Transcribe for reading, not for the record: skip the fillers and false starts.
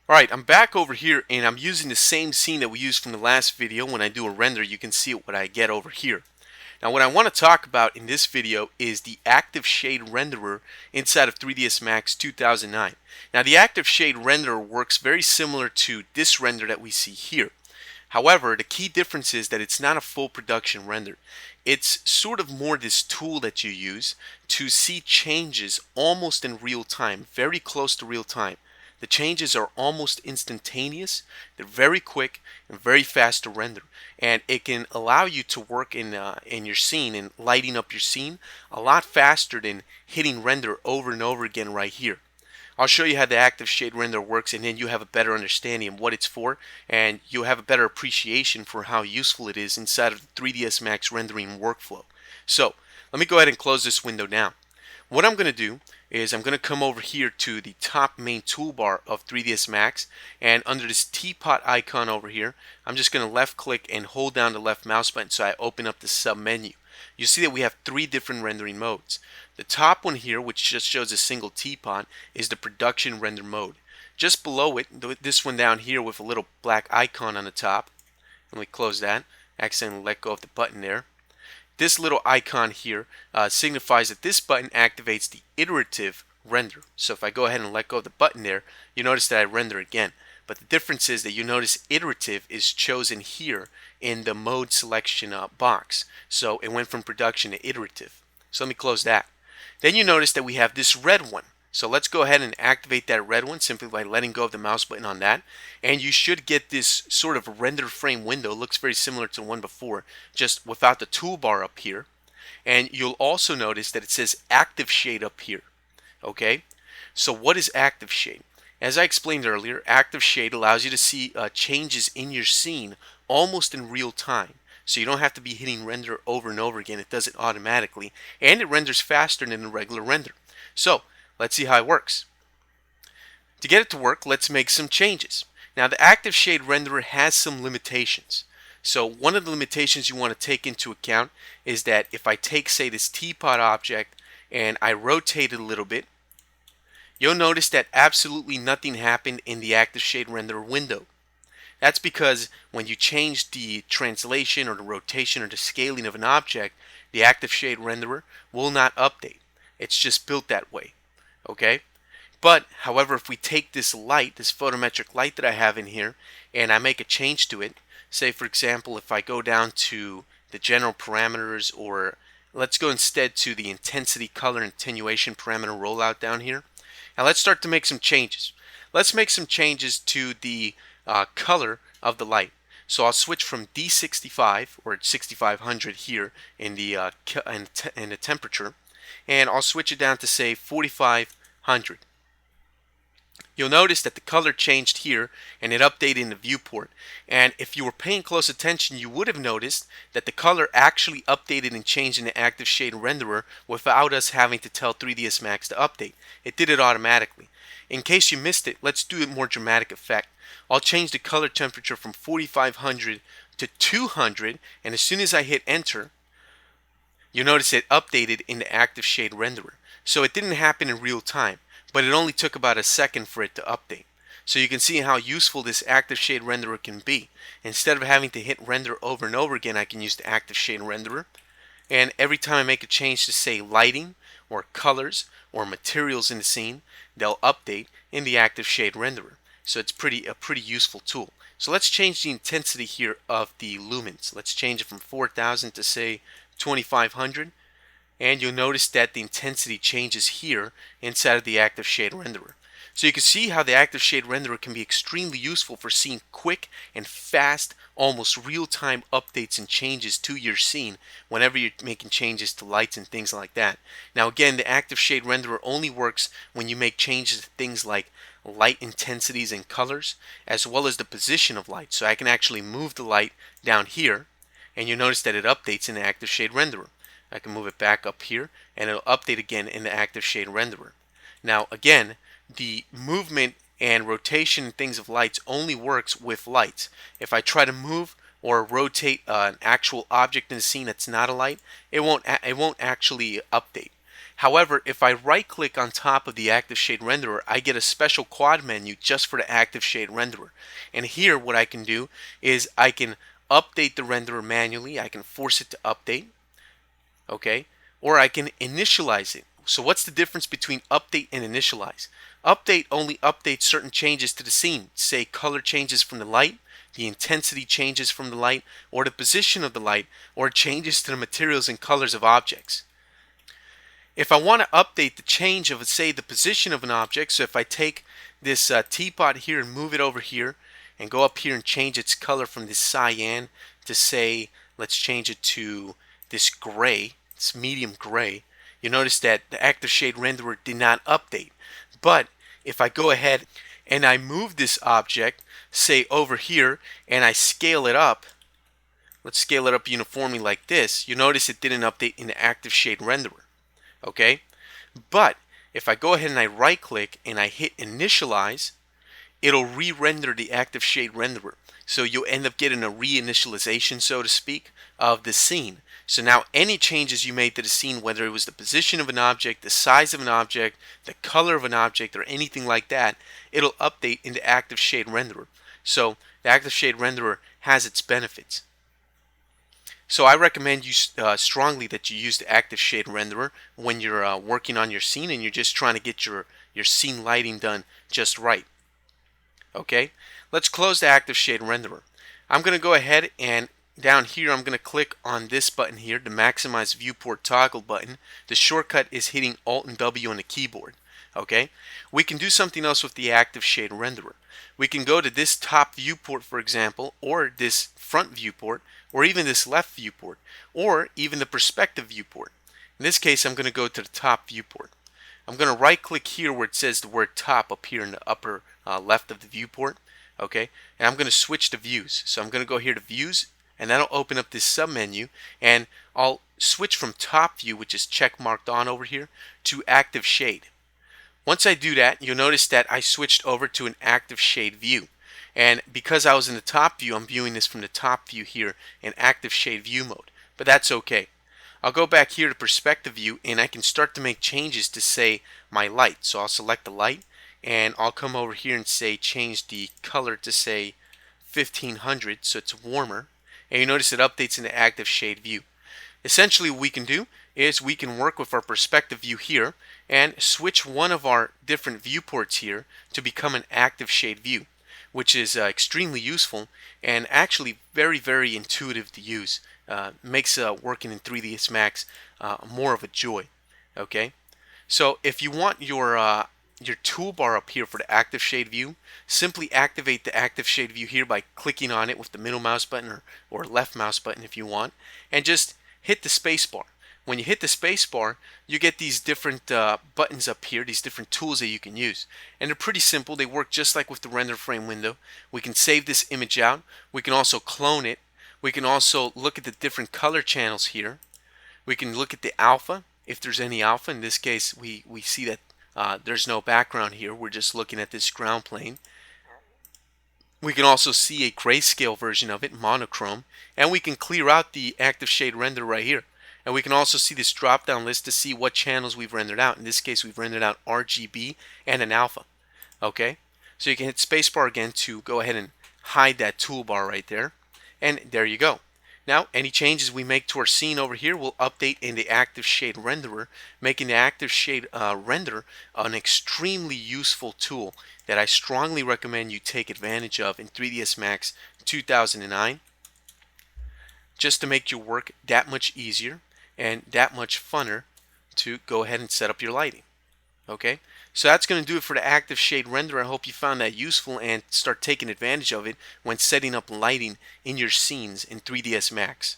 Alright, I'm back over here and I'm using the same scene that we used from the last video. When I do a render, you can see what I get over here. Now what I want to talk about in this video is the Active Shade Renderer inside of 3ds Max 2009. Now the Active Shade Renderer works very similar to this render that we see here. However, the key difference is that it's not a full production render. It's sort of more this tool that you use to see changes almost in real time, very close to real time. The changes are almost instantaneous. They're very quick and very fast to render, and it can allow you to work in your scene and lighting up your scene a lot faster than hitting render over and over again right here. I'll show you how the Active Shade Render works, and then you have a better understanding of what it's for, and you'll have a better appreciation for how useful it is inside of the 3ds Max rendering workflow. So let me go ahead and close this window down. What I'm going to do is I'm going to come over here to the top main toolbar of 3ds Max, and under this teapot icon over here, I'm just going to left click and hold down the left mouse button so I open up the sub menu. You see that we have three different rendering modes. The top one here, which just shows a single teapot, is the production render mode. Just below it, this one down here with a little black icon on the top, let me close that, accidentally let go of the button there. This little icon here signifies that this button activates the iterative render. So if I go ahead and let go of the button there, you notice that I render again. But the difference is that you notice iterative is chosen here in the mode selection box. So it went from production to iterative. So let me close that. Then you notice that we have this red one. So let's go ahead and activate that red one simply by letting go of the mouse button on that. And you should get this sort of render frame window. It looks very similar to the one before, just without the toolbar up here. And you'll also notice that it says Active Shade up here. Okay? So what is Active Shade? As I explained earlier, Active Shade allows you to see changes in your scene almost in real time. So you don't have to be hitting render over and over again. It does it automatically. And it renders faster than a regular render. So let's see how it works. To get it to work, let's make some changes. Now the Active Shade Renderer has some limitations. So one of the limitations you want to take into account is that if I take, say, this teapot object and I rotate it a little bit, you'll notice that absolutely nothing happened in the Active Shade Renderer window. That's because when you change the translation or the rotation or the scaling of an object, the Active Shade Renderer will not update. It's just built that way. Okay? But, however, if we take this light, this photometric light that I have in here, and I make a change to it, say for example, if I go down to the general parameters, or let's go instead to the intensity, color, and attenuation parameter rollout down here. Now let's start to make some changes. Let's make some changes to the color of the light. So I'll switch from D65 or 6500 here in the in the temperature, and I'll switch it down to say 4500. You'll notice that the color changed here and it updated in the viewport. And if you were paying close attention, you would have noticed that the color actually updated and changed in the Active Shade Renderer without us having to tell 3ds Max to update. It did it automatically. In case you missed it, let's do a more dramatic effect. I'll change the color temperature from 4500 to 200, and as soon as I hit enter, you'll notice it updated in the Active Shade Renderer. So it didn't happen in real time, but it only took about a second for it to update. So you can see how useful this Active Shade Renderer can be. Instead of having to hit render over and over again, I can use the Active Shade Renderer. And every time I make a change to, say, lighting or colors or materials in the scene, they'll update in the Active Shade Renderer. So it's a pretty useful tool. So let's change the intensity here of the lumens. Let's change it from 4000 to, say, 2500. And you'll notice that the intensity changes here inside of the Active Shade Renderer. So you can see how the Active Shade Renderer can be extremely useful for seeing quick and fast, almost real-time updates and changes to your scene whenever you're making changes to lights and things like that. Now again, the Active Shade Renderer only works when you make changes to things like light intensities and colors, as well as the position of light. So I can actually move the light down here, and you'll notice that it updates in the Active Shade Renderer. I can move it back up here and it'll update again in the Active Shade Renderer. Now again, the movement and rotation and things of lights only works with lights. If I try to move or rotate an actual object in the scene that's not a light, it won't actually update. However, if I right click on top of the Active Shade Renderer, I get a special quad menu just for the Active Shade Renderer. And here what I can do is I can update the renderer manually. I can force it to update, okay? Or I can initialize it. So what's the difference between update and initialize? Update only updates certain changes to the scene, say color changes from the light, the intensity changes from the light, or the position of the light, or changes to the materials and colors of objects. If I want to update the change of, say, the position of an object, so if I take this teapot here and move it over here and go up here and change its color from this cyan to, say, let's change it to this gray, this medium gray, you notice that the Active Shade Renderer did not update. But if I go ahead and I move this object, say over here, and I scale it up, let's scale it up uniformly like this, you notice it didn't update in the Active Shade Renderer. Okay, but if I go ahead and I right click and I hit initialize, it'll re-render the Active Shade Renderer. So you'll end up getting a reinitialization, so to speak, of the scene. So now any changes you made to the scene, whether it was the position of an object, the size of an object, the color of an object, or anything like that, it'll update in the Active Shade Renderer. So the Active Shade Renderer has its benefits. So I recommend you strongly that you use the Active Shade Renderer when you're working on your scene and you're just trying to get your scene lighting done just right. Okay, let's close the Active Shade Renderer. I'm going to go ahead and down here I'm going to click on this button here, the Maximize Viewport Toggle button. The shortcut is hitting Alt and W on the keyboard. Okay, we can do something else with the Active Shade Renderer. We can go to this top viewport, for example, or this front viewport, or even this left viewport, or even the perspective viewport. In this case, I'm going to go to the top viewport. I'm going to right click here where it says the word top up here in the upper left of the viewport. Okay, and I'm going to switch to views. So I'm going to go here to views, and that'll open up this sub menu, and I'll switch from top view, which is check marked on over here, to active shade. Once I do that, you'll notice that I switched over to an active shade view. And because I was in the top view, I'm viewing this from the top view here in active shade view mode. But that's okay. I'll go back here to perspective view and I can start to make changes to, say, my light. So I'll select the light and I'll come over here and say change the color to, say, 1500 so it's warmer. And you notice it updates in the active shade view. Essentially what we can do is we can work with our perspective view here and switch one of our different viewports here to become an active shade view, which is extremely useful and actually very, very intuitive to use. Makes working in 3ds Max more of a joy. Okay, so if you want your toolbar up here for the active shade view, simply activate the active shade view here by clicking on it with the middle mouse button or left mouse button if you want, and just hit the space bar. When you hit the space bar, you get these different buttons up here, these different tools that you can use. And they're pretty simple. They work just like with the render frame window. We can save this image out. We can also clone it. We can also look at the different color channels here. We can look at the alpha, if there's any alpha. In this case, we see that there's no background here. We're just looking at this ground plane. We can also see a grayscale version of it, monochrome. And we can clear out the active shade render right here. And we can also see this drop down list to see what channels we've rendered out. In this case, we've rendered out RGB and an alpha. Okay, so you can hit spacebar again to go ahead and hide that toolbar right there. And there you go. Now, any changes we make to our scene over here will update in the Active Shade Renderer, making the Active Shade Render an extremely useful tool that I strongly recommend you take advantage of in 3ds Max 2009, just to make your work that much easier and that much funner to go ahead and set up your lighting. Okay, so that's going to do it for the Active Shade Render. I hope you found that useful and start taking advantage of it when setting up lighting in your scenes in 3ds Max.